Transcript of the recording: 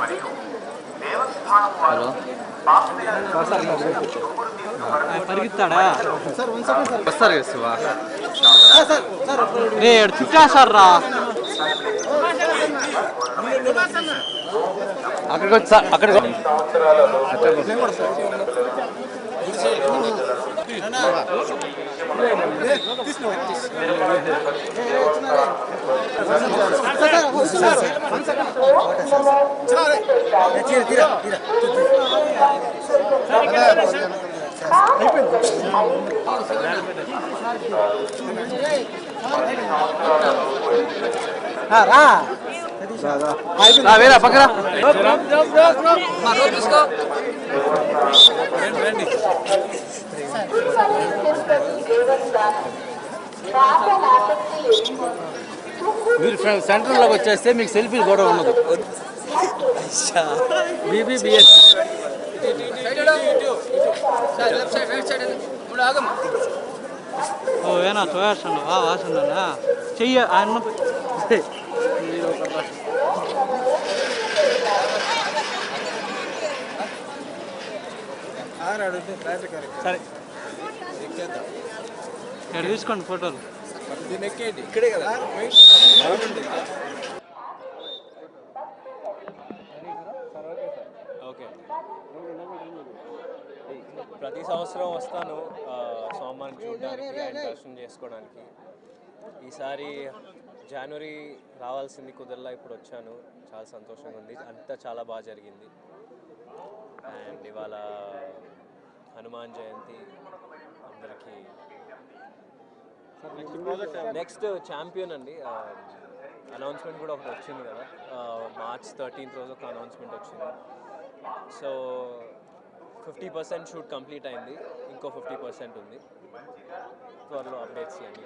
Hello పరిగెత్తాడా వస్తారు కదా శివ రే చుట్టేస్తారు రా అక్కడికి వచ్చా అక్కడికి వేరా పక్కన మీరు సెంటర్లోకి వచ్చేస్తే మీకు సెల్ఫీలు కూడా ఉండదు బీబీబీఎస్ ఓ ఏనా తోయాసండి వాసండా చెయ్య ఆయన సరే ఇక్కడ తీసుకోండి ఫోటోలు ఇక్కడే కదా ఓకే ప్రతి సంవత్సరం వస్తాను స్వామిని చూడడానికి ఆయన దర్శనం చేసుకోవడానికి. ఈసారి జనవరి రావాల్సింది కుదరలా, ఇప్పుడు వచ్చాను. చాలా సంతోషంగా ఉంది, అంతా చాలా బాగా జరిగింది. అండ్ ఇవాళ హనుమాన్ జయంతి అందరికీ. నెక్స్ట్ ఛాంపియన్ అండి, అనౌన్స్మెంట్ కూడా ఒకటి వచ్చింది కదా, March 13th రోజు ఒక అనౌన్స్మెంట్ వచ్చింది. సో 50% షూట్ కంప్లీట్ అయింది, ఇంకో 50% ఉంది. త్వరలో అప్డేట్స్ ఇవన్నీ.